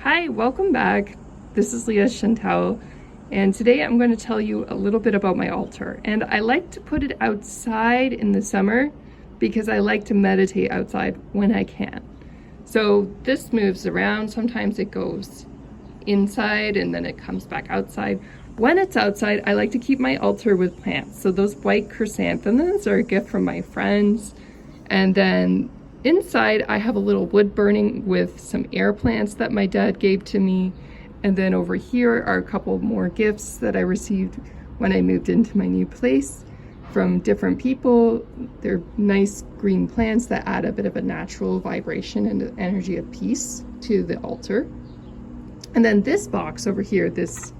Hi, welcome back. This is Leah Chantel, and today I'm going to tell you a little bit about my altar. And I like to put it outside in the summer because I like to meditate outside when I can. So this moves around. Sometimes it goes inside and then it comes back outside. When it's outside, I like to keep my altar with plants. So those white chrysanthemums are a gift from my friends. And then inside, I have a little wood burning with some air plants that my dad gave to me. And then over here are a couple more gifts that I received when I moved into my new place from different people. They're nice green plants that add a bit of a natural vibration and energy of peace to the altar. And then this box over here, this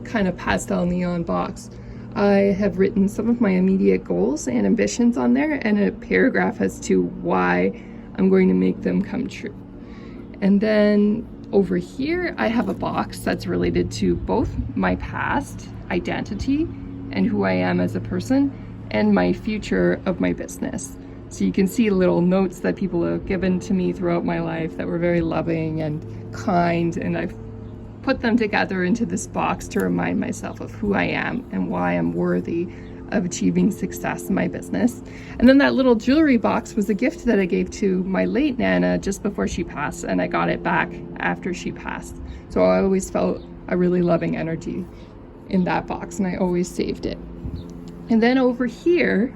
kind of pastel neon box, I have written some of my immediate goals and ambitions on there and a paragraph as to why I'm going to make them come true. And then over here, I have a box that's related to both my past identity and who I am as a person and my future of my business. So you can see little notes that people have given to me throughout my life that were very loving and kind, and I've put them together into this box to remind myself of who I am and why I'm worthy of achieving success in my business. And then that little jewelry box was a gift that I gave to my late Nana just before she passed, and I got it back after she passed. So I always felt a really loving energy in that box, and I always saved it. And then over here,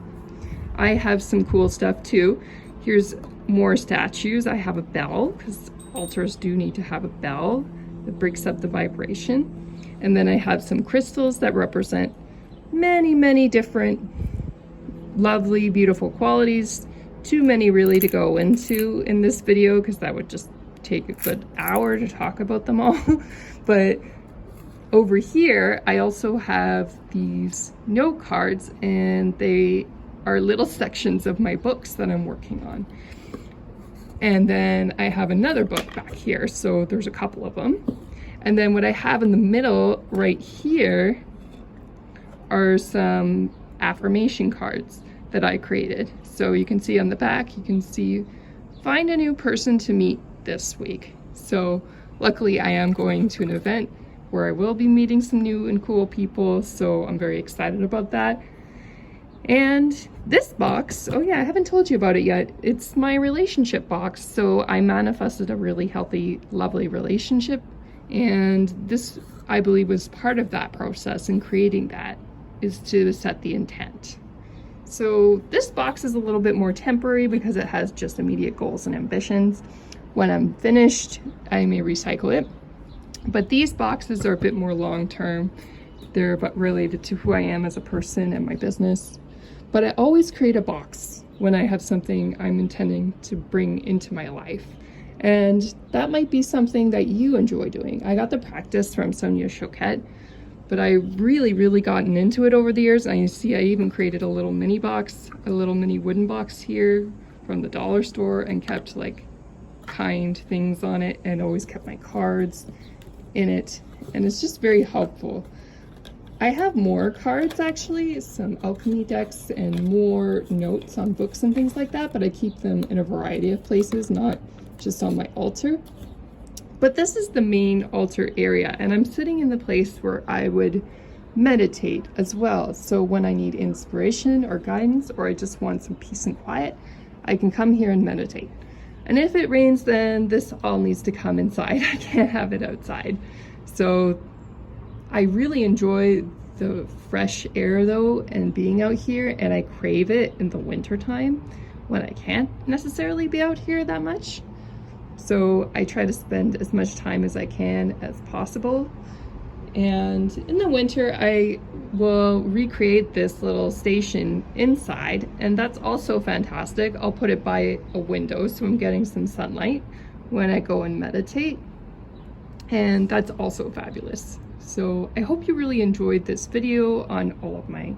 I have some cool stuff too. Here's more statues. I have a bell, because altars do need to have a bell that breaks up the vibration. And then I have some crystals that represent many different lovely, beautiful qualities. Too many really to go into in this video because that would just take a good hour to talk about them all. But over here, I also have these note cards, and they are little sections of my books that I'm working on. And then I have another book back here, so there's a couple of them. And then what I have in the middle right here are some affirmation cards that I created. So you can see on the back, you can see, find a new person to meet this week. So luckily I am going to an event where I will be meeting some new and cool people, so I'm very excited about that. And this box, oh yeah, I haven't told you about it yet. It's my relationship box. So I manifested a really healthy, lovely relationship. And this, I believe, was part of that process in creating that, is to set the intent. So this box is a little bit more temporary because it has just immediate goals and ambitions. When I'm finished, I may recycle it. But these boxes are a bit more long-term. They're related to who I am as a person and my business. But I always create a box when I have something I'm intending to bring into my life. And that might be something that you enjoy doing. I got the practice from Sonia Choquette, but I really gotten into it over the years. And you see I even created a little mini box, a little mini wooden box here from the dollar store, and kept like kind things on it, and always kept my cards in it. And it's just very helpful. I have more cards actually, some alchemy decks and more notes on books and things like that, but I keep them in a variety of places, not just on my altar. But this is the main altar area, and I'm sitting in the place where I would meditate as well. So when I need inspiration or guidance, or I just want some peace and quiet, I can come here and meditate. And if it rains, then this all needs to come inside. I can't have it outside. So I really enjoy the fresh air though, and being out here, and I crave it in the winter time when I can't necessarily be out here that much. So I try to spend as much time as I can as possible. And in the winter, I will recreate this little station inside, and that's also fantastic. I'll put it by a window so I'm getting some sunlight when I go and meditate. And that's also fabulous. So I hope you really enjoyed this video on all of my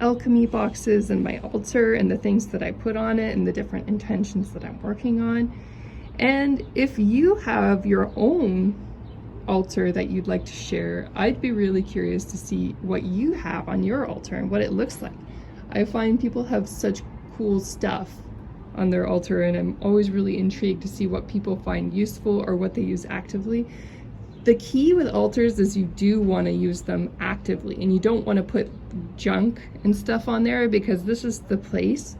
alchemy boxes and my altar and the things that I put on it and the different intentions that I'm working on. And if you have your own altar that you'd like to share, I'd be really curious to see what you have on your altar and what it looks like. I find people have such cool stuff on their altar, and I'm always really intrigued to see what people find useful or what they use actively. The key with altars is you do want to use them actively, and you don't want to put junk and stuff on there, because this is the place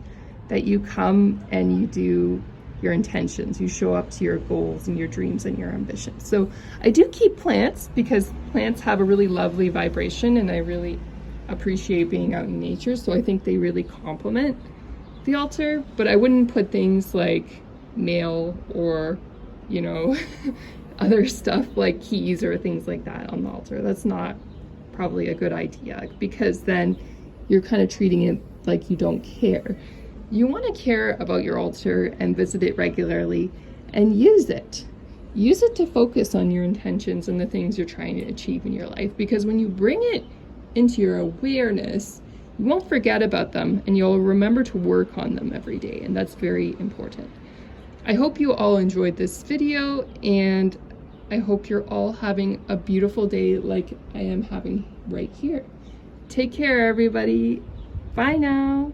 that you come and you do your intentions. You show up to your goals and your dreams and your ambitions. So I do keep plants because plants have a really lovely vibration, and I really appreciate being out in nature. So I think they really complement the altar, but I wouldn't put things like mail or, you know, other stuff like keys or things like that on the altar. That's not probably a good idea, because then you're kind of treating it like you don't care. You want to care about your altar and visit it regularly and use it. Use it to focus on your intentions and the things you're trying to achieve in your life, because when you bring it into your awareness, you won't forget about them and you'll remember to work on them every day, and that's very important. I hope you all enjoyed this video, and I hope you're all having a beautiful day like I am having right here. Take care, everybody. Bye now.